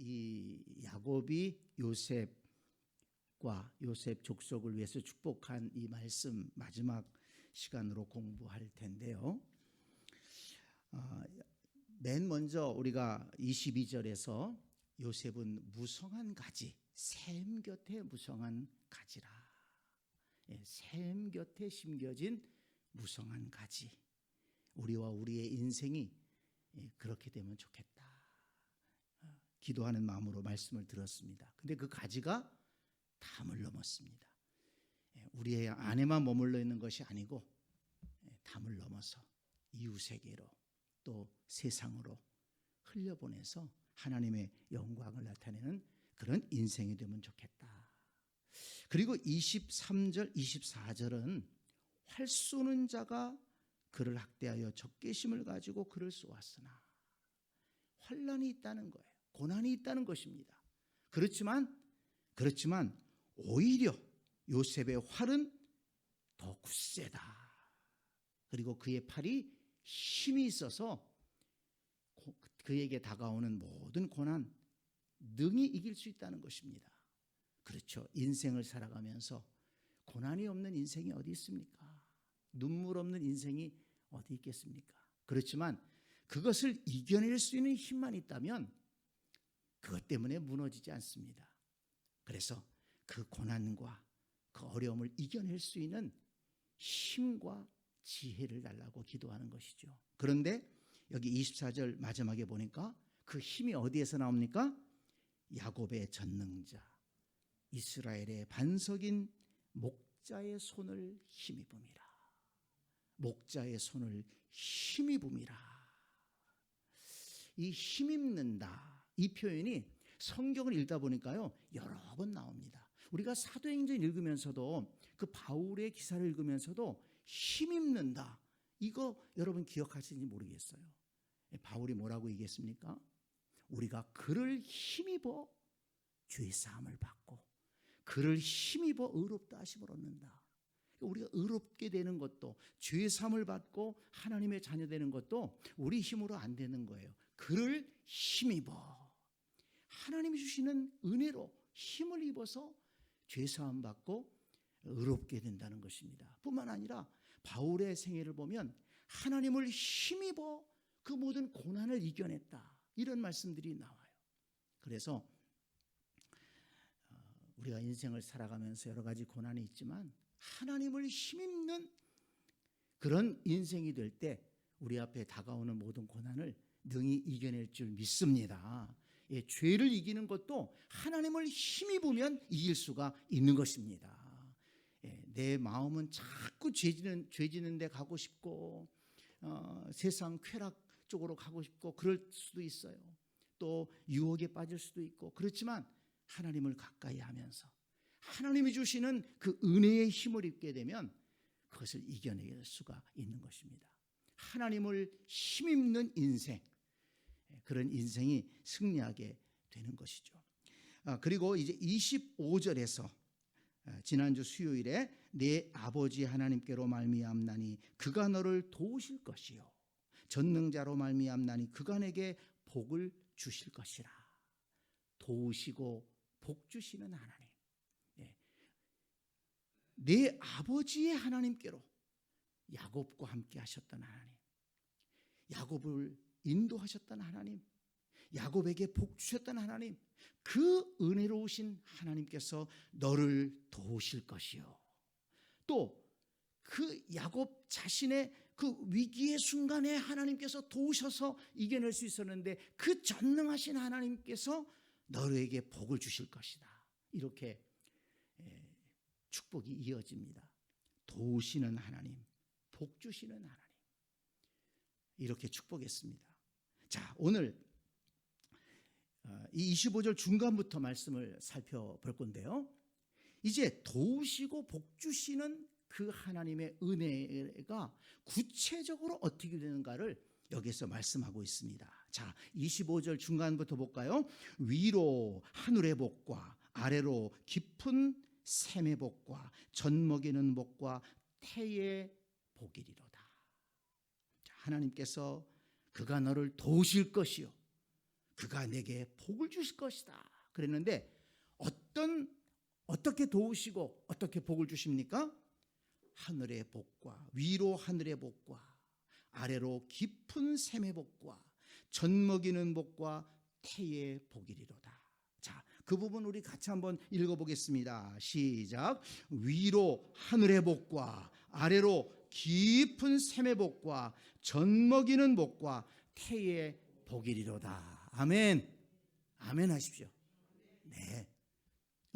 이 야곱이 요셉과 요셉 족속을 위해서 축복한 이 말씀 마지막 시간으로 공부할 텐데요. 맨 먼저 우리가 22절에서 요셉은 무성한 가지, 샘 곁에 무성한 가지라. 샘 곁에 심겨진 무성한 가지. 우리와 우리의 인생이 그렇게 되면 좋겠다. 기도하는 마음으로 말씀을 들었습니다. 근데 그 가지가 담을 넘었습니다. 우리의 안에만 머물러 있는 것이 아니고 담을 넘어서 이웃에게로 또 세상으로 흘려보내서 하나님의 영광을 나타내는 그런 인생이 되면 좋겠다. 그리고 23절, 24절은 활 쏘는 자가 그를 학대하여 적개심을 가지고 그를 쏘았으나 환난이 있다는 거예요. 고난이 있다는 것입니다. 그렇지만 오히려 요셉의 활은 더 굳세다. 그리고 그의 팔이 힘이 있어서 그에게 다가오는 모든 고난 능히 이길 수 있다는 것입니다. 그렇죠. 인생을 살아가면서 고난이 없는 인생이 어디 있습니까? 눈물 없는 인생이 어디 있겠습니까? 그렇지만 그것을 이겨낼 수 있는 힘만 있다면 그것 때문에 무너지지 않습니다. 그래서 그 고난과 그 어려움을 이겨낼 수 있는 힘과 지혜를 달라고 기도하는 것이죠. 그런데 여기 24절 마지막에 보니까 그 힘이 어디에서 나옵니까? 야곱의 전능자, 이스라엘의 반석인 목자의 손을 힘입음이라. 목자의 손을 힘입음이라. 이 힘입는다, 이 표현이 성경을 읽다 보니까요 여러 번 나옵니다. 우리가 사도행전 읽으면서도 그 바울의 기사를 읽으면서도 힘입는다, 이거 여러분 기억하시는지 모르겠어요. 바울이 뭐라고 얘기했습니까? 우리가 그를 힘입어 죄사함을 받고 그를 힘입어 의롭다 하심을 얻는다. 우리가 의롭게 되는 것도 죄사함을 받고 하나님의 자녀 되는 것도 우리 힘으로 안 되는 거예요. 그를 힘입어 하나님이 주시는 은혜로 힘을 입어서 죄사함 받고 의롭게 된다는 것입니다. 뿐만 아니라 바울의 생애를 보면 하나님을 힘입어 그 모든 고난을 이겨냈다, 이런 말씀들이 나와요. 그래서 우리가 인생을 살아가면서 여러 가지 고난이 있지만 하나님을 힘입는 그런 인생이 될 때 우리 앞에 다가오는 모든 고난을 능히 이겨낼 줄 믿습니다. 죄를 이기는 것도 하나님을 힘입으면 이길 수가 있는 것입니다. 내 마음은 자꾸 죄 지는 데 가고 싶고 세상 쾌락 쪽으로 가고 싶고 그럴 수도 있어요. 또 유혹에 빠질 수도 있고. 그렇지만 하나님을 가까이 하면서 하나님이 주시는 그 은혜의 힘을 입게 되면 그것을 이겨낼 수가 있는 것입니다. 하나님을 힘입는 인생, 그런 인생이 승리하게 되는 것이죠. 그리고 이제 25절에서 지난주 수요일에 내 아버지 하나님께로 말미암나니 그가 너를 도우실 것이요 전능자로 말미암나니 그가 내게 복을 주실 것이라. 도우시고 복 주시는 하나님, 내 아버지의 하나님께로, 야곱과 함께 하셨던 하나님, 야곱을 인도하셨던 하나님, 야곱에게 복 주셨던 하나님, 그 은혜로우신 하나님께서 너를 도우실 것이요 또 그 야곱 자신의 그 위기의 순간에 하나님께서 도우셔서 이겨낼 수 있었는데 그 전능하신 하나님께서 너에게 복을 주실 것이다. 이렇게 축복이 이어집니다. 도우시는 하나님, 복 주시는 하나님, 이렇게 축복했습니다. 자, 오늘 이 25절 중간부터 말씀을 살펴볼 건데요. 이제 도우시고 복 주시는 그 하나님의 은혜가 구체적으로 어떻게 되는가를 여기서 말씀하고 있습니다. 자, 25절 중간부터 볼까요? 위로 하늘의 복과 아래로 깊은 샘의 복과 젖 먹이는 복과 태의 복이리로다. 하나님께서 그가 너를 도우실 것이요 그가 내게 복을 주실 것이다 그랬는데 어떻게 도우시고 어떻게 복을 주십니까? 하늘의 복과 위로 하늘의 복과 아래로 깊은 샘의 복과 젖 먹이는 복과 태의 복이리로다. 자, 그 부분 우리 같이 한번 읽어보겠습니다. 시작. 위로 하늘의 복과 아래로 깊은 샘의 복과 젖 먹이는 복과 태의 복이리로다. 아멘. 아멘 하십시오. 네,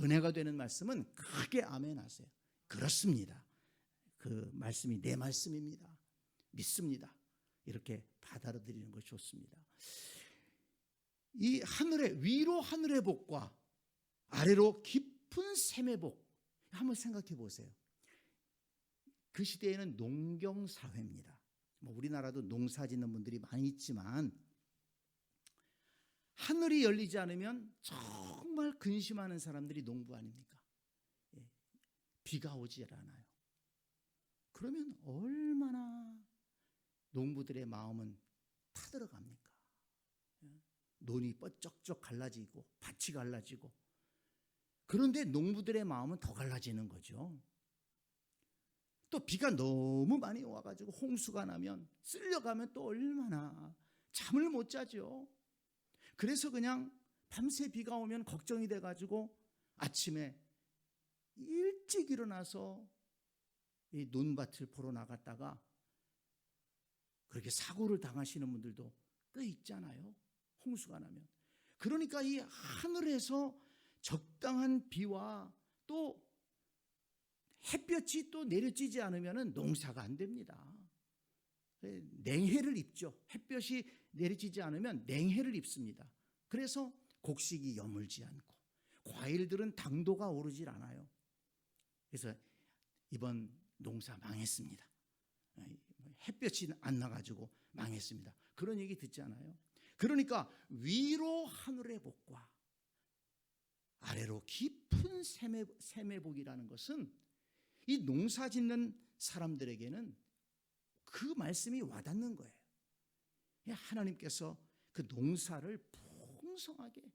은혜가 되는 말씀은 크게 아멘 하세요. 그렇습니다. 그 말씀이 내 말씀입니다. 믿습니다. 이렇게 받아들이는 것이 좋습니다. 이 하늘의 위로 하늘의 복과 아래로 깊은 샘의 복 한번 생각해 보세요. 그 시대에는 농경 사회입니다. 우리나라도 농사 짓는 분들이 많이 있지만 하늘이 열리지 않으면 정말 근심하는 사람들이 농부 아닙니까? 비가 오지 않아요. 그러면 얼마나 농부들의 마음은 타들어갑니까? 논이 뻗쩍쩍 갈라지고 밭이 갈라지고, 그런데 농부들의 마음은 더 갈라지는 거죠. 또 비가 너무 많이 와가지고 홍수가 나면 쓸려가면 또 얼마나 잠을 못 자죠. 그래서 그냥 밤새 비가 오면 걱정이 돼가지고 아침에 일찍 일어나서 이 논밭을 보러 나갔다가 그렇게 사고를 당하시는 분들도 꽤 있잖아요. 홍수가 나면. 그러니까 이 하늘에서 적당한 비와 또 햇볕이 또 내려지지 않으면 농사가 안 됩니다. 냉해를 입죠. 햇볕이 내려지지 않으면 냉해를 입습니다. 그래서 곡식이 여물지 않고 과일들은 당도가 오르질 않아요. 그래서 이번 농사 망했습니다. 햇볕이 안 나가지고 망했습니다. 그런 얘기 듣잖아요. 그러니까 위로 하늘의 복과 아래로 깊은 샘의 복이라는 것은 이 농사 짓는 사람들에게는 그 말씀이 와닿는 거예요. 하나님께서 그 농사를 풍성하게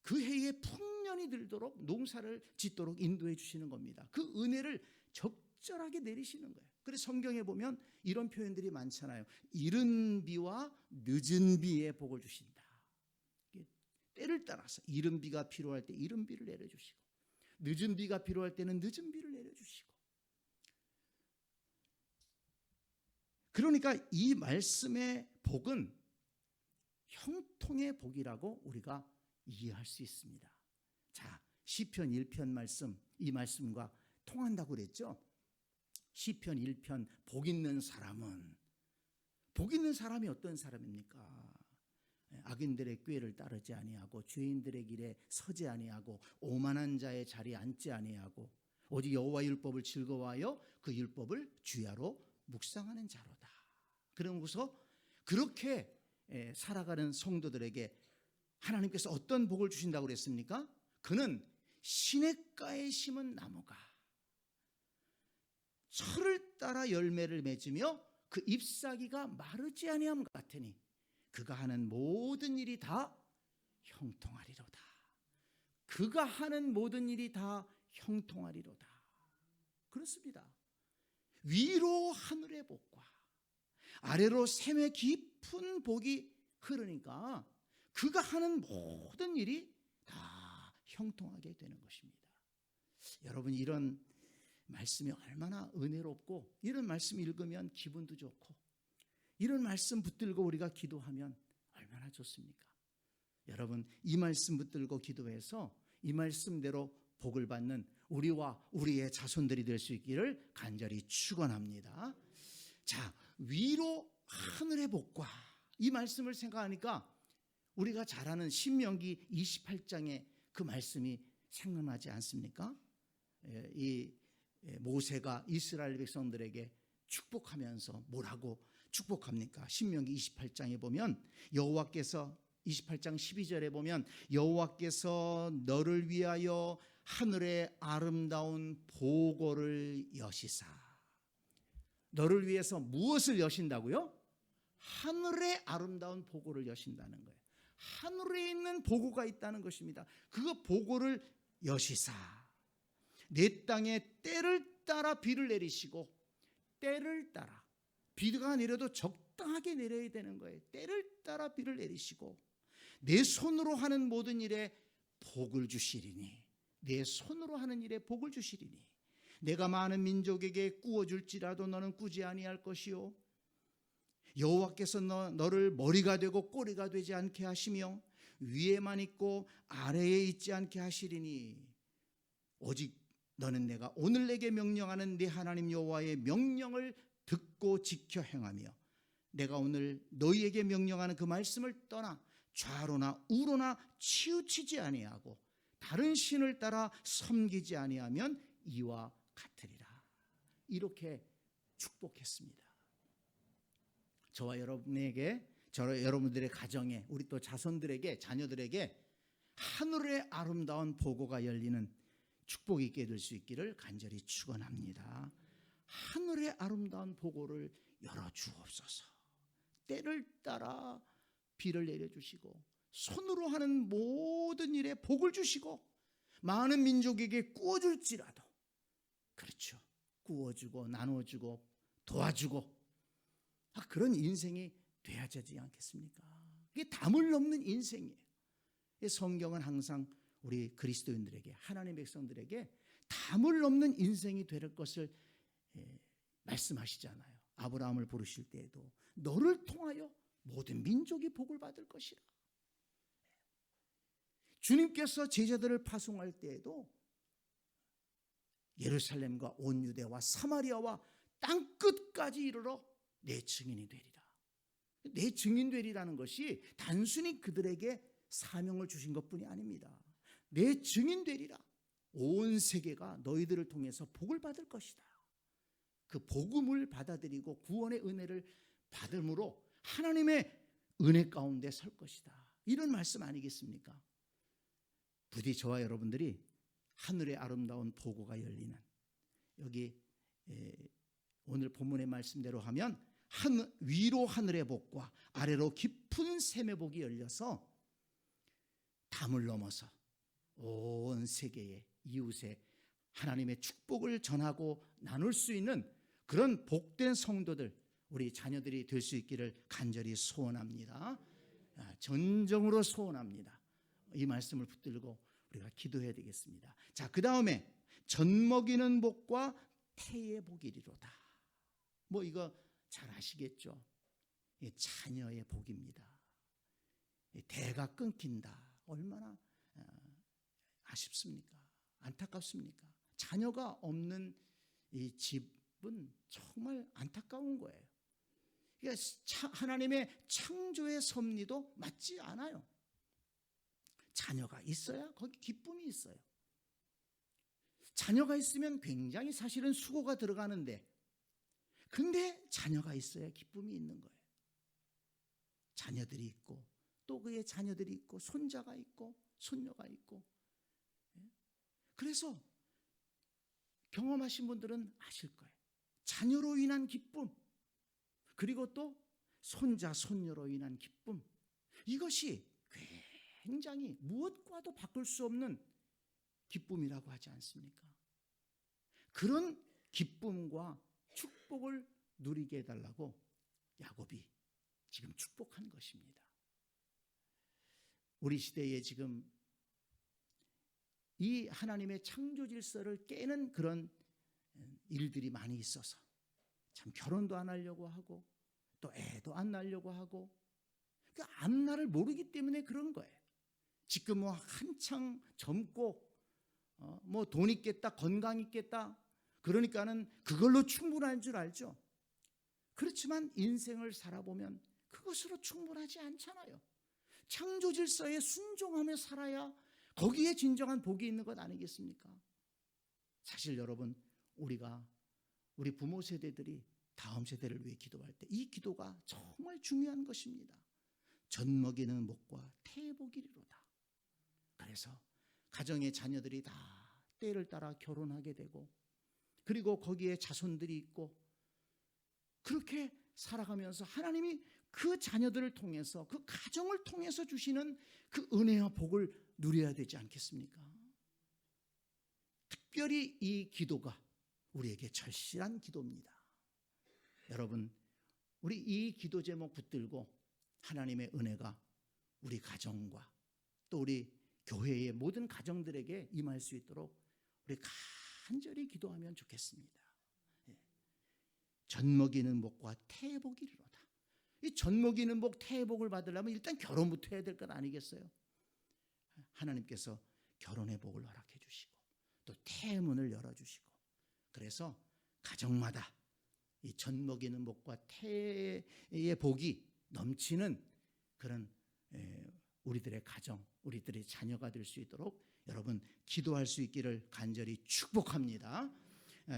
그 해에 풍년이 들도록 농사를 짓도록 인도해 주시는 겁니다. 그 은혜를 적절하게 내리시는 거예요. 그래서 성경에 보면 이런 표현들이 많잖아요. 이른 비와 늦은 비에 복을 주신다. 때를 따라서 이른 비가 필요할 때 이른 비를 내려주시고, 늦은 비가 필요할 때는 늦은 비를 내려주시고. 그러니까 이 말씀의 복은 형통의 복이라고 우리가 이해할 수 있습니다. 자, 시편 1편 말씀, 이 말씀과 통한다고 그랬죠. 시편 1편 복 있는 사람은, 복 있는 사람이 어떤 사람입니까? 악인들의 꾀를 따르지 아니하고 죄인들의 길에 서지 아니하고 오만한 자의 자리에 앉지 아니하고 오직 여호와 율법을 즐거워하여 그 율법을 주야로 묵상하는 자로다. 그러고서 그렇게 살아가는 성도들에게 하나님께서 어떤 복을 주신다고 그랬습니까? 그는 시냇가에 심은 나무가 철을 따라 열매를 맺으며 그 잎사귀가 마르지 아니함 같으니 그가 하는 모든 일이 다 형통하리로다. 그가 하는 모든 일이 다 형통하리로다. 그렇습니다. 위로 하늘의 복과 아래로 샘의 깊은 복이 흐르니까 그가 하는 모든 일이 다 형통하게 되는 것입니다. 여러분, 이런 말씀이 얼마나 은혜롭고, 이런 말씀 읽으면 기분도 좋고, 이런 말씀 붙들고 우리가 기도하면 얼마나 좋습니까? 여러분, 이 말씀 붙들고 기도해서 이 말씀대로 복을 받는 우리와 우리의 자손들이 될 수 있기를 간절히 축원합니다. 자, 위로 하늘의 복과 이 말씀을 생각하니까 우리가 잘 아는 신명기 28장의 그 말씀이 생각나지 않습니까? 이 모세가 이스라엘 백성들에게 축복하면서 뭐라고 축복합니까? 신명기 28장에 보면 여호와께서 28장 12절에 보면 여호와께서 너를 위하여 하늘의 아름다운 보고를 여시사. 너를 위해서 무엇을 여신다고요? 하늘의 아름다운 보고를 여신다는 거예요. 하늘에 있는 보고가 있다는 것입니다. 그 보고를 여시사 내 땅에 때를 따라 비를 내리시고, 때를 따라 비가 내려도 적당하게 내려야 되는 거예요. 때를 따라 비를 내리시고 내 손으로 하는 모든 일에 복을 주시리니, 내 손으로 하는 일에 복을 주시리니 내가 많은 민족에게 꾸어줄지라도 너는 꾸지 아니할 것이요 여호와께서 너를 머리가 되고 꼬리가 되지 않게 하시며 위에만 있고 아래에 있지 않게 하시리니 오직 너는 내가 오늘 내게 명령하는 네 하나님 여호와의 명령을 듣고 지켜 행하며 내가 오늘 너희에게 명령하는 그 말씀을 떠나 좌로나 우로나 치우치지 아니하고 다른 신을 따라 섬기지 아니하면 이와 같으리라. 이렇게 축복했습니다. 저와 여러분에게, 여러분들의 가정에, 우리 또 자손들에게, 자녀들에게 하늘의 아름다운 보고가 열리는 축복이 있게 될 수 있기를 간절히 축원합니다. 하늘의 아름다운 보고를 열어주옵소서. 때를 따라 비를 내려주시고 손으로 하는 모든 일에 복을 주시고 많은 민족에게 꾸어줄지라도, 그렇죠, 꾸어주고 나눠주고 도와주고 그런 인생이 돼야 되지 않겠습니까? 이게 담을 넘는 인생이에요. 성경은 항상 우리 그리스도인들에게, 하나님의 백성들에게 담을 넘는 인생이 될 것을 말씀하시잖아요. 아브라함을 부르실 때에도 너를 통하여 모든 민족이 복을 받을 것이라. 주님께서 제자들을 파송할 때에도 예루살렘과 온 유대와 사마리아와 땅끝까지 이르러 내 증인이 되리라. 내 증인 되리라는 것이 단순히 그들에게 사명을 주신 것뿐이 아닙니다. 내 증인 되리라. 온 세계가 너희들을 통해서 복을 받을 것이다. 그 복음을 받아들이고 구원의 은혜를 받음으로 하나님의 은혜 가운데 설 것이다. 이런 말씀 아니겠습니까? 부디 저와 여러분들이 하늘의 아름다운 보고가 열리는, 여기 오늘 본문의 말씀대로 하면 위로 하늘의 복과 아래로 깊은 샘의 복이 열려서 담을 넘어서 온 세계의 이웃에 하나님의 축복을 전하고 나눌 수 있는 그런 복된 성도들, 우리 자녀들이 될 수 있기를 간절히 소원합니다. 전정으로 소원합니다. 이 말씀을 붙들고 우리가 기도해야 되겠습니다. 자, 그 다음에 젖먹이는 복과 태의 복이리로다. 뭐 이거 잘 아시겠죠? 자녀의 복입니다. 대가 끊긴다. 얼마나 아쉽습니까? 안타깝습니까? 자녀가 없는 이 집은 정말 안타까운 거예요. 그러니까 하나님의 창조의 섭리도 맞지 않아요. 자녀가 있어야 거기 기쁨이 있어요. 자녀가 있으면 굉장히 사실은 수고가 들어가는데, 근데 자녀가 있어야 기쁨이 있는 거예요. 자녀들이 있고 또 그의 자녀들이 있고 손자가 있고 손녀가 있고. 그래서 경험하신 분들은 아실 거예요. 자녀로 인한 기쁨, 그리고 또 손자 손녀로 인한 기쁨, 이것이 굉장히 무엇과도 바꿀 수 없는 기쁨이라고 하지 않습니까? 그런 기쁨과 축복을 누리게 해달라고 야곱이 지금 축복한 것입니다. 우리 시대에 지금 이 하나님의 창조 질서를 깨는 그런 일들이 많이 있어서 참 결혼도 안 하려고 하고 또 애도 안 낳으려고 하고, 그 앞날을 모르기 때문에 그런 거예요. 지금 뭐 한창 젊고 뭐 돈 있겠다, 건강 있겠다, 그러니까는 그걸로 충분한 줄 알죠. 그렇지만 인생을 살아보면 그것으로 충분하지 않잖아요. 창조 질서에 순종하며 살아야 거기에 진정한 복이 있는 것 아니겠습니까? 사실 여러분, 우리 부모 세대들이 다음 세대를 위해 기도할 때 이 기도가 정말 중요한 것입니다. 젖먹이는 복과 태의 복이리로다. 그래서 가정의 자녀들이 다 때를 따라 결혼하게 되고, 그리고 거기에 자손들이 있고, 그렇게 살아가면서 하나님이 그 자녀들을 통해서, 그 가정을 통해서 주시는 그 은혜와 복을 누려야 되지 않겠습니까? 특별히 이 기도가 우리에게 절실한 기도입니다. 여러분, 우리 이 기도 제목 붙들고 하나님의 은혜가 우리 가정과 또 우리 교회의 모든 가정들에게 임할 수 있도록 우리 간절히 기도하면 좋겠습니다. 젖먹이는 복과 태의 복이 이르로다. 이 젖먹이는 복, 태의 복을 받으려면 일단 결혼부터 해야 될 것 아니겠어요? 하나님께서 결혼의 복을 허락해 주시고 또 태의 문을 열어주시고, 그래서 가정마다 이 젖먹이는 복과 태의 복이 넘치는 그런 우리들의 가정, 우리들의 자녀가 될 수 있도록 여러분 기도할 수 있기를 간절히 축복합니다.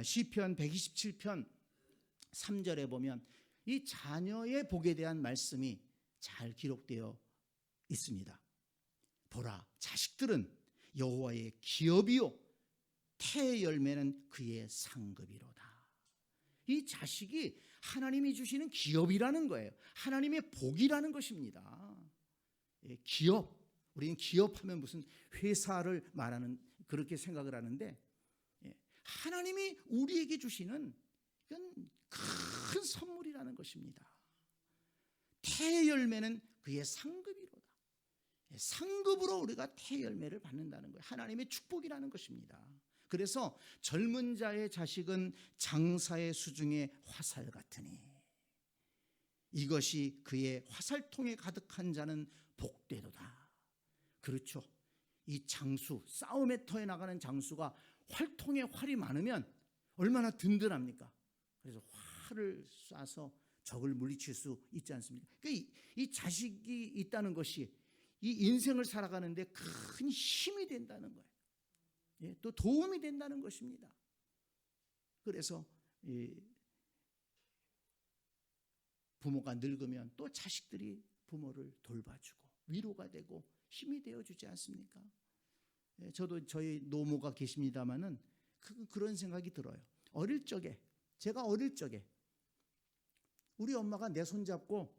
시편 127편 3절에 보면 이 자녀의 복에 대한 말씀이 잘 기록되어 있습니다. 보라, 자식들은 여호와의 기업이요 태의 열매는 그의 상급이로다. 이 자식이 하나님이 주시는 기업이라는 거예요. 하나님의 복이라는 것입니다. 기업, 우리는 기업하면 무슨 회사를 말하는, 그렇게 생각을 하는데, 하나님이 우리에게 주시는 이건 큰 선물이라는 것입니다. 태의 열매는 그의 상급이로다. 상급으로 우리가 태의 열매를 받는다는 거예요. 하나님의 축복이라는 것입니다. 그래서 젊은 자의 자식은 장사의 수중에 화살 같으니 이것이 그의 화살통에 가득한 자는 복되도다. 그렇죠. 이 장수, 싸움의 터에 나가는 장수가 활통에 활이 많으면 얼마나 든든합니까? 그래서 활을 쏴서 적을 물리칠 수 있지 않습니까? 그러니까 이 자식이 있다는 것이 이 인생을 살아가는데 큰 힘이 된다는 거예요. 또 도움이 된다는 것입니다. 그래서 부모가 늙으면 또 자식들이 부모를 돌봐주고 위로가 되고 힘이 되어주지 않습니까? 저도 저희 노모가 계십니다마는 그런 생각이 들어요. 제가 어릴 적에 우리 엄마가 내 손잡고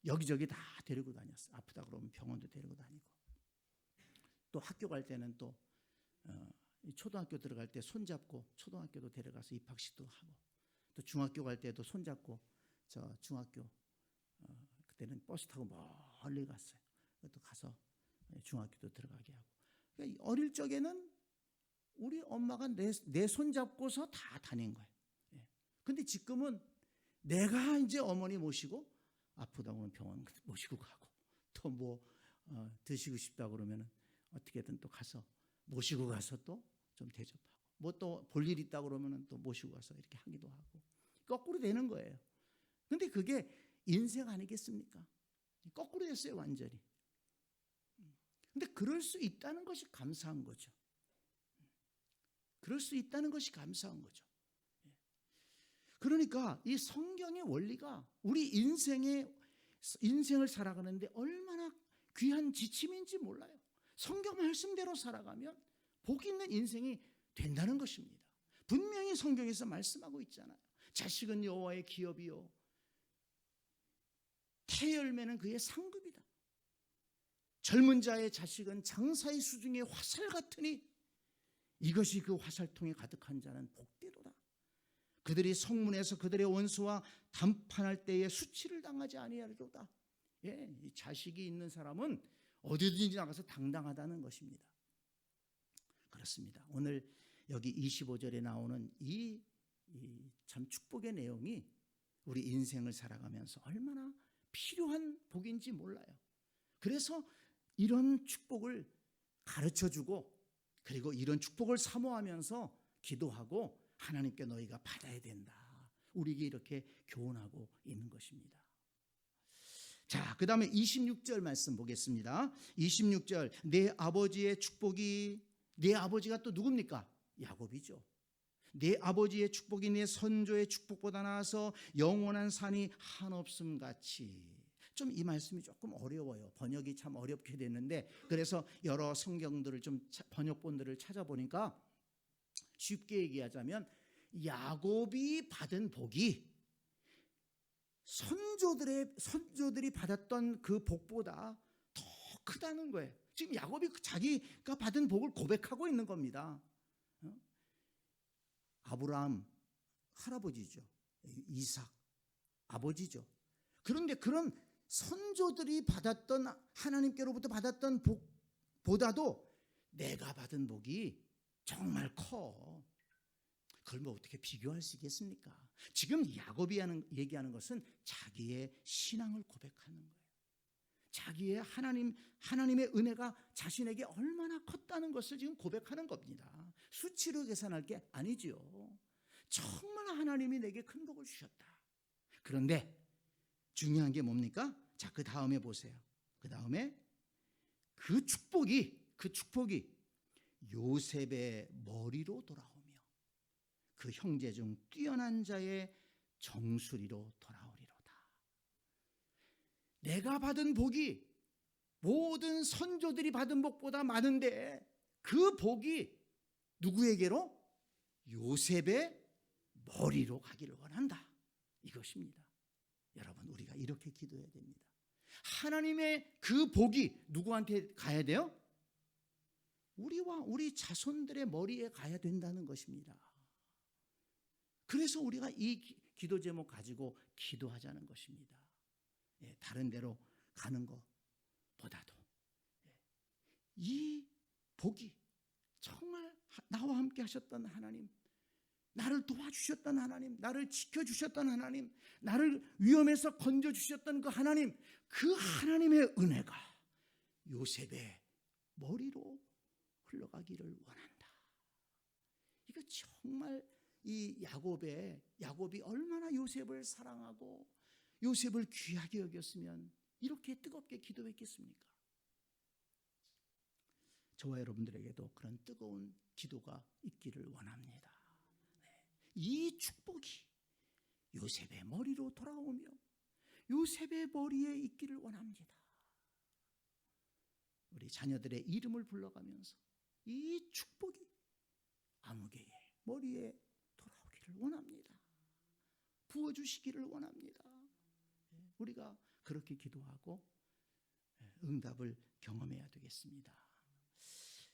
여기저기 다 데리고 다녔어요. 아프다 그러면 병원도 데리고 다니고, 또 학교 갈 때는 또 초등학교 들어갈 때 손잡고 초등학교도 데려가서 입학식도 하고, 또 중학교 갈 때도 손잡고 저 중학교 그때는 버스 타고 멀리 갔어요. 또 가서 중학교도 들어가게 하고. 그러니까 어릴 적에는 우리 엄마가 내 손잡고서 다 다닌 거예요. 근데 지금은 내가 이제 어머니 모시고 아프다 그러면 병원 모시고 가고, 또 뭐 드시고 싶다 그러면 어떻게든 또 가서 모시고 가서 또 좀 대접하고, 뭐 또 볼 일 있다 그러면 또 모시고 가서 이렇게 하기도 하고, 거꾸로 되는 거예요. 근데 그게 인생 아니겠습니까? 거꾸로 됐어요, 완전히. 근데 그럴 수 있다는 것이 감사한 거죠. 그럴 수 있다는 것이 감사한 거죠. 그러니까 이 성경의 원리가 우리 인생을 살아가는데 얼마나 귀한 지침인지 몰라요. 성경 말씀대로 살아가면 복 있는 인생이 된다는 것입니다. 분명히 성경에서 말씀하고 있잖아요. 자식은 여호와의 기업이요 태 열매는 그의 상급이다. 젊은 자의 자식은 장사의 수중에 화살 같으니 이것이 그 화살통에 가득한 자는 복되도다. 그들이 성문에서 그들의 원수와 담판할 때에 수치를 당하지 아니하리로다. 이 자식이 있는 사람은 어디든지 나가서 당당하다는 것입니다. 그렇습니다. 오늘 여기 25절에 나오는 이 참 축복의 내용이 우리 인생을 살아가면서 얼마나 필요한 복인지 몰라요. 그래서 이런 축복을 가르쳐주고, 그리고 이런 축복을 사모하면서 기도하고 하나님께 너희가 받아야 된다, 우리에게 이렇게 교훈하고 있는 것입니다. 자, 그 다음에 26절 말씀 보겠습니다. 26절, 내 아버지의 축복이, 내 아버지가 또 누굽니까? 야곱이죠. 내 아버지의 축복이 내 선조의 축복보다 나아서 영원한 산이 한없음 같이. 좀 이 말씀이 조금 어려워요. 번역이 참 어렵게 됐는데, 그래서 여러 성경들을 좀 번역본들을 찾아보니까 쉽게 얘기하자면 야곱이 받은 복이 선조들이 받았던 그 복보다 더 크다는 거예요. 지금 야곱이 자기가 받은 복을 고백하고 있는 겁니다. 아브라함 할아버지죠. 이삭 아버지죠. 그런데 그런 선조들이 받았던, 하나님께로부터 받았던 복보다도 내가 받은 복이 정말 커. 그걸 뭐 어떻게 비교할 수 있겠습니까? 지금 야곱이 얘기하는 것은 자기의 신앙을 고백하는 거예요. 자기의 하나님의 은혜가 자신에게 얼마나 컸다는 것을 지금 고백하는 겁니다. 수치로 계산할 게 아니지요. 정말 하나님이 내게 큰 복을 주셨다. 그런데 중요한 게 뭡니까? 자, 그 다음에 보세요. 그 다음에 그 축복이 요셉의 머리로 돌아오며 그 형제 중 뛰어난 자의 정수리로 돌아오리로다. 내가 받은 복이 모든 선조들이 받은 복보다 많은데 그 복이 누구에게로? 요셉의 머리로 가기를 원한다. 이것입니다. 여러분, 우리가 이렇게 기도해야 됩니다. 하나님의 그 복이 누구한테 가야 돼요? 우리와 우리 자손들의 머리에 가야 된다는 것입니다. 그래서 우리가 이 기도 제목 가지고 기도하자는 것입니다. 다른 데로 가는 것보다도 이 복이 정말 나와 함께 하셨던 하나님, 나를 도와주셨던 하나님, 나를 지켜주셨던 하나님, 나를 위험에서 건져주셨던 그 하나님, 그 하나님의 은혜가 요셉의 머리로 흘러가기를 원한다. 이거 정말 이 야곱이 얼마나 요셉을 사랑하고 요셉을 귀하게 여겼으면 이렇게 뜨겁게 기도했겠습니까? 저와 여러분들에게도 그런 뜨거운 기도가 있기를 원합니다. 이 축복이 요셉의 머리로 돌아오며 요셉의 머리에 있기를 원합니다. 우리 자녀들의 이름을 불러가면서 이 축복이 아무개의 머리에 돌아오기를 원합니다. 부어주시기를 원합니다. 우리가 그렇게 기도하고 응답을 경험해야 되겠습니다.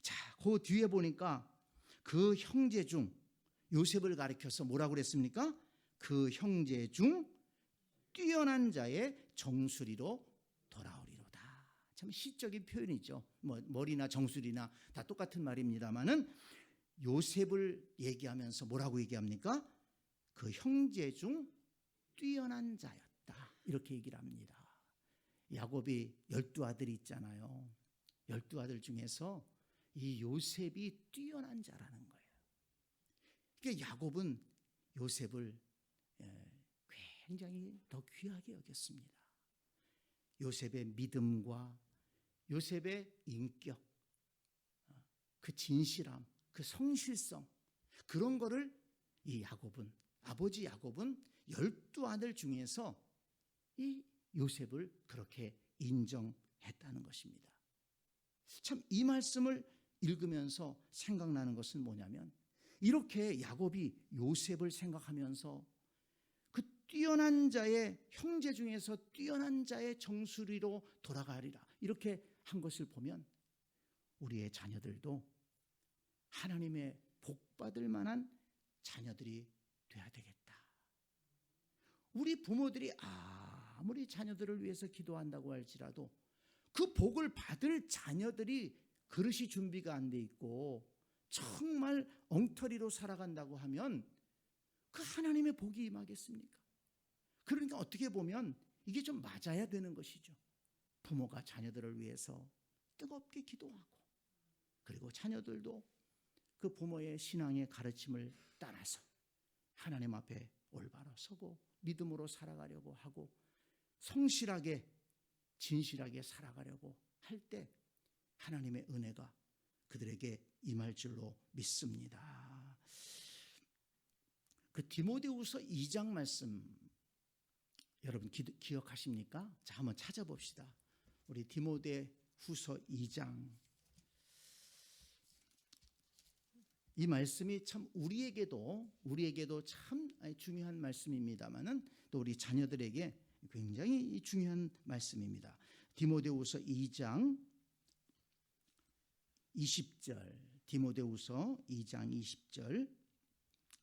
자, 그 뒤에 보니까 그 형제 중 요셉을 가리켜서 뭐라고 그랬습니까? 그 형제 중 뛰어난 자의 정수리로 돌아오리로다. 참 시적인 표현이죠. 머리나 정수리나 다 똑같은 말입니다만은 요셉을 얘기하면서 뭐라고 얘기합니까? 그 형제 중 뛰어난 자였다. 이렇게 얘기를 합니다. 야곱이 12아들이 있잖아요. 12아들 중에서 이 요셉이 뛰어난 자라는 거예요. 그러니까 야곱은 요셉을 굉장히 더 귀하게 여겼습니다. 요셉의 믿음과 요셉의 인격, 그 진실함, 그 성실성, 그런 거를 이 아버지 야곱은 12아들 중에서 이 요셉을 그렇게 인정했다는 것입니다. 참 이 말씀을 읽으면서 생각나는 것은 뭐냐면, 이렇게 야곱이 요셉을 생각하면서 그 뛰어난 자의 형제 중에서 뛰어난 자의 정수리로 돌아가리라 이렇게 한 것을 보면 우리의 자녀들도 하나님의 복받을 만한 자녀들이 돼야 되겠다. 우리 부모들이 아무리 자녀들을 위해서 기도한다고 할지라도 그 복을 받을 자녀들이 그릇이 준비가 안 돼 있고 정말 엉터리로 살아간다고 하면 그 하나님의 복이 임하겠습니까? 그러니까 어떻게 보면 이게 좀 맞아야 되는 것이죠. 부모가 자녀들을 위해서 뜨겁게 기도하고, 그리고 자녀들도 그 부모의 신앙의 가르침을 따라서 하나님 앞에 올바로 서고 믿음으로 살아가려고 하고 성실하게 진실하게 살아가려고 할 때 하나님의 은혜가 그들에게 임할 줄로 믿습니다. 그 디모데후서 2장 말씀 여러분 기억하십니까? 자, 한번 찾아봅시다. 우리 디모데후서 2장. 이 말씀이 참 우리에게도 참 중요한 말씀입니다만은 또 우리 자녀들에게 굉장히 중요한 말씀입니다. 디모데후서 2장 20절, 디모데후서 2장 20절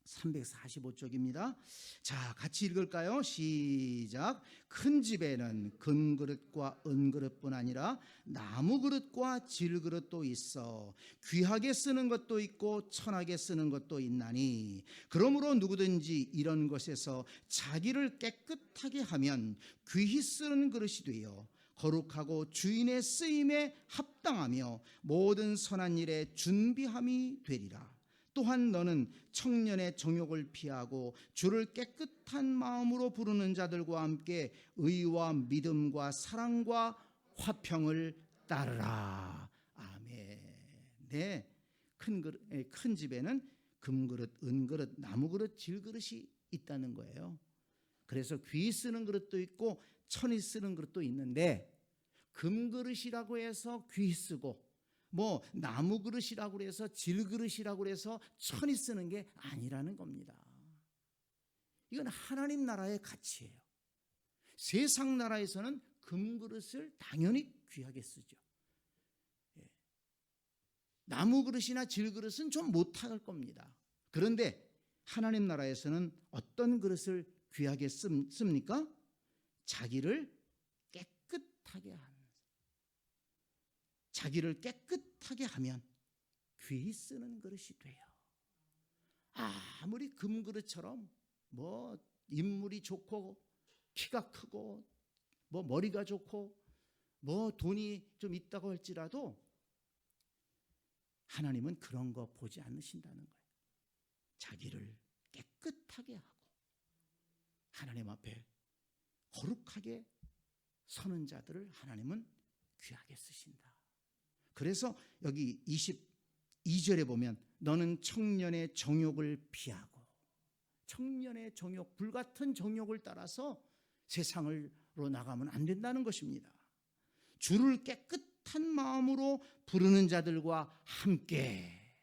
345쪽입니다. 자, 같이 읽을까요? 시작. 큰 집에는 금그릇과 은그릇뿐 아니라 나무그릇과 질그릇도 있어 귀하게 쓰는 것도 있고 천하게 쓰는 것도 있나니 그러므로 누구든지 이런 것에서 자기를 깨끗하게 하면 귀히 쓰는 그릇이 되어 거룩하고 주인의 쓰임에 합당하며 모든 선한 일에 준비함이 되리라. 또한 너는 청년의 정욕을 피하고 주를 깨끗한 마음으로 부르는 자들과 함께 의와 믿음과 사랑과 화평을 따르라. 아멘. 네, 큰 집에는 금그릇, 은그릇, 나무그릇, 질그릇이 있다는 거예요. 그래서 귀 쓰는 그릇도 있고 천이 쓰는 그릇도 있는데 금그릇이라고 해서 귀 쓰고 나무 그릇이라고 해서 질그릇이라고 해서 천이 쓰는 게 아니라는 겁니다. 이건 하나님 나라의 가치예요. 세상 나라에서는 금그릇을 당연히 귀하게 쓰죠. 나무 그릇이나 질그릇은 좀 못할 겁니다. 그런데 하나님 나라에서는 어떤 그릇을 귀하게 씁니까? 자기를 깨끗하게 하는, 자기를 깨끗하게 하면 귀히 쓰는 그릇이 돼요. 아무리 금그릇처럼 인물이 좋고 키가 크고 머리가 좋고 돈이 좀 있다고 할지라도 하나님은 그런 거 보지 않으신다는 거예요. 자기를 깨끗하게 하고 하나님 앞에 거룩하게 서는 자들을 하나님은 귀하게 쓰신다. 그래서 여기 22절에 보면 너는 청년의 정욕을 피하고, 청년의 정욕, 불같은 정욕을 따라서 세상으로 나가면 안 된다는 것입니다. 주를 깨끗한 마음으로 부르는 자들과 함께,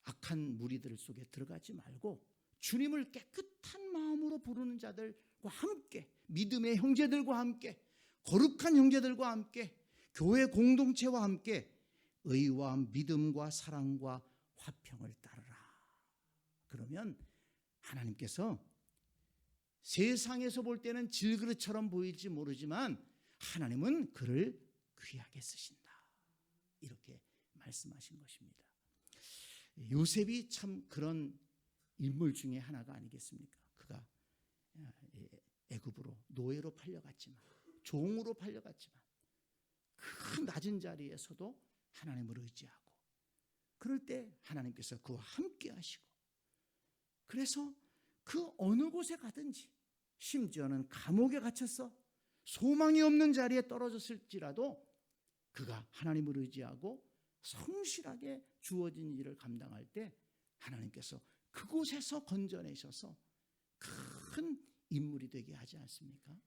악한 무리들 속에 들어가지 말고 주님을 깨끗한 마음으로 부르는 자들과 함께, 믿음의 형제들과 함께, 거룩한 형제들과 함께, 교회 공동체와 함께 의와 믿음과 사랑과 화평을 따르라. 그러면 하나님께서 세상에서 볼 때는 질그릇처럼 보일지 모르지만 하나님은 그를 귀하게 쓰신다. 이렇게 말씀하신 것입니다. 요셉이 참 그런 인물 중에 하나가 아니겠습니까? 그가 애굽으로 노예로 팔려갔지만, 종으로 팔려갔지만 그 낮은 자리에서도 하나님을 의지하고, 그럴 때 하나님께서 그와 함께 하시고, 그래서 그 어느 곳에 가든지, 심지어는 감옥에 갇혀서 소망이 없는 자리에 떨어졌을지라도 그가 하나님을 의지하고 성실하게 주어진 일을 감당할 때 하나님께서 그곳에서 건져내셔서 큰 인물이 되게 하지 않습니까?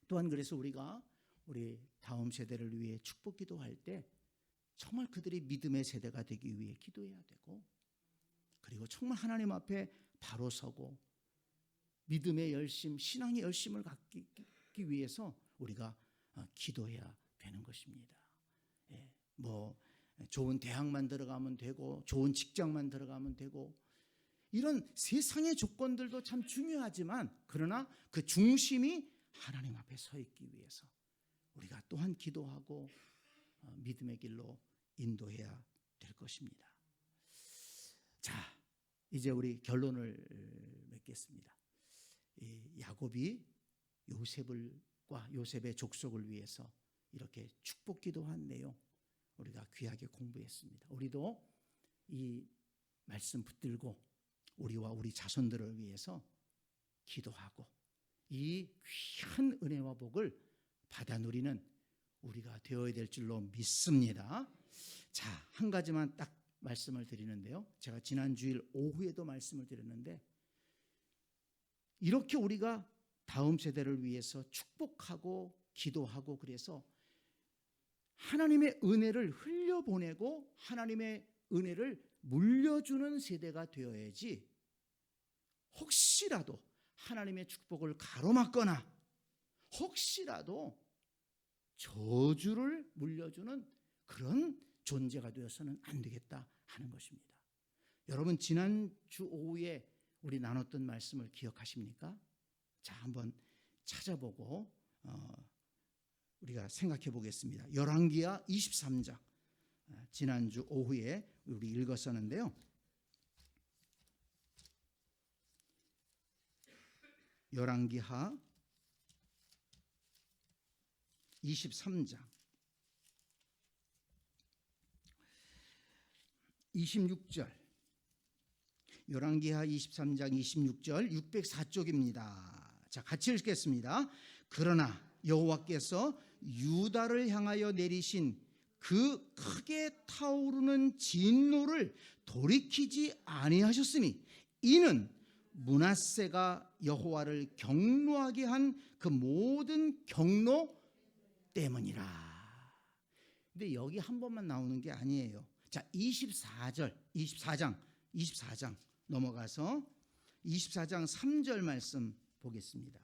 또한 그래서 우리가 우리 다음 세대를 위해 축복 기도할 때 정말 그들이 믿음의 세대가 되기 위해 기도해야 되고, 그리고 정말 하나님 앞에 바로 서고 믿음의 열심, 신앙의 열심을 갖기 위해서 우리가 기도해야 되는 것입니다. 좋은 대학만 들어가면 되고 좋은 직장만 들어가면 되고 이런 세상의 조건들도 참 중요하지만, 그러나 그 중심이 하나님 앞에 서 있기 위해서 우리가 또한 기도하고 믿음의 길로 인도해야 될 것입니다. 자, 이제 우리 결론을 맺겠습니다. 야곱이 요셉의 족속을 위해서 이렇게 축복 기도한 내용 우리가 귀하게 공부했습니다. 우리도 이 말씀 붙들고 우리와 우리 자손들을 위해서 기도하고 이 귀한 은혜와 복을 받아 누리는 우리가 되어야 될 줄로 믿습니다. 자, 한 가지만 딱 말씀을 드리는데요. 제가 지난 주일 오후에도 말씀을 드렸는데, 이렇게 우리가 다음 세대를 위해서 축복하고 기도하고 그래서 하나님의 은혜를 흘려보내고 하나님의 은혜를 물려주는 세대가 되어야지 혹시라도 하나님의 축복을 가로막거나 혹시라도 저주를 물려주는 그런 존재가 되어서는 안 되겠다 하는 것입니다. 여러분, 지난주 오후에 우리 나눴던 말씀을 기억하십니까? 자, 한번 찾아보고 우리가 생각해 보겠습니다. 열왕기하 23장 지난주 오후에 우리 읽었었는데요. 열왕기하 23장 26절, 열왕기하 23장 26절 604쪽입니다. 자, 같이 읽겠습니다. 그러나 여호와께서 유다를 향하여 내리신 그 크게 타오르는 진노를 돌이키지 아니하셨으니 이는 므낫세가 여호와를 경노하게 한 그 모든 경노 때문이라. 근데 여기 한 번만 나오는 게 아니에요. 자, 24장 넘어가서 24장 3절 말씀 보겠습니다.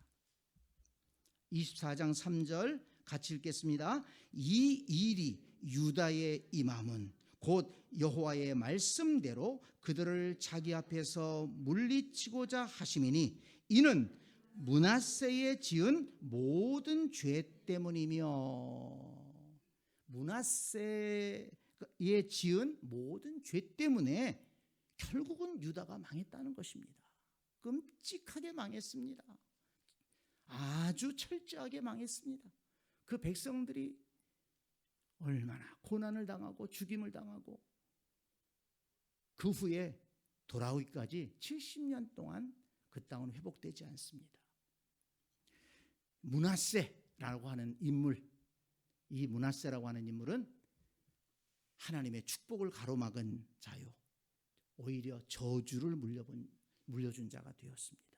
24장 3절 같이 읽겠습니다. 이 일이 유다의 임함은 곧 여호와의 말씀대로 그들을 자기 앞에서 물리치고자 하심이니 이는 므낫세의 지은 모든 죄 때문이며, 므낫세의 지은 모든 죄 때문에 결국은 유다가 망했다는 것입니다. 끔찍하게 망했습니다. 아주 철저하게 망했습니다. 그 백성들이 얼마나 고난을 당하고 죽임을 당하고 그 후에 돌아오기까지 70년 동안 그 땅은 회복되지 않습니다. 므낫세라고 하는 인물, 이 므낫세라고 하는 인물은 하나님의 축복을 가로막은 자요, 오히려 저주를 물려준 자가 되었습니다.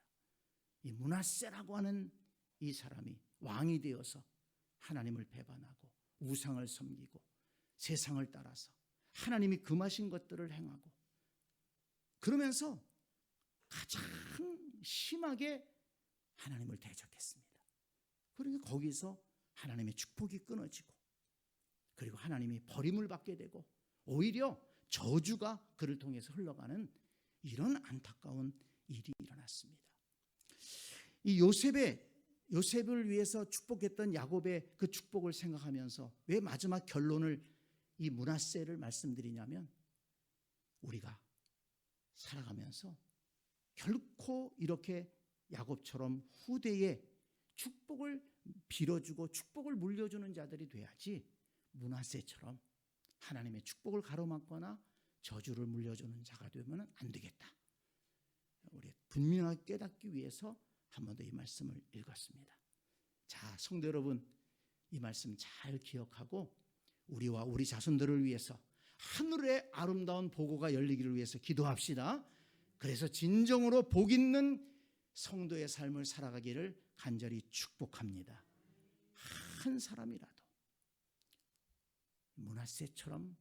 이 므낫세라고 하는 이 사람이 왕이 되어서 하나님을 배반하고 우상을 섬기고 세상을 따라서 하나님이 금하신 것들을 행하고 그러면서 가장 심하게 하나님을 대적했습니다. 그러니까 거기서 하나님의 축복이 끊어지고 그리고 하나님이 버림을 받게 되고 오히려 저주가 그를 통해서 흘러가는 이런 안타까운 일이 일어났습니다. 이 요셉을 위해서 축복했던 야곱의 그 축복을 생각하면서 왜 마지막 결론을 이 므낫세를 말씀드리냐면, 우리가 살아가면서 결코 이렇게 야곱처럼 후대에 축복을 빌어주고 축복을 물려주는 자들이 돼야지 므낫세처럼 하나님의 축복을 가로막거나 저주를 물려주는 자가 되면 안 되겠다. 우리 분명하게 깨닫기 위해서 한 번 더 이 말씀을 읽었습니다. 자, 성도 여러분, 이 말씀 잘 기억하고 우리와 우리 자손들을 위해서 하늘의 아름다운 보고가 열리기를 위해서 기도합시다. 그래서 진정으로 복 있는 성도의 삶을 살아가기를 간절히 축복합니다. 한 사람이라도 므낫세처럼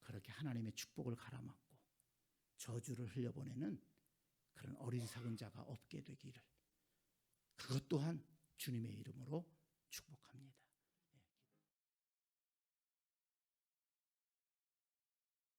그렇게 하나님의 축복을 가로막고 저주를 흘려보내는 그런 어리석은 자가 없게 되기를, 그것 또한 주님의 이름으로 축복합니다.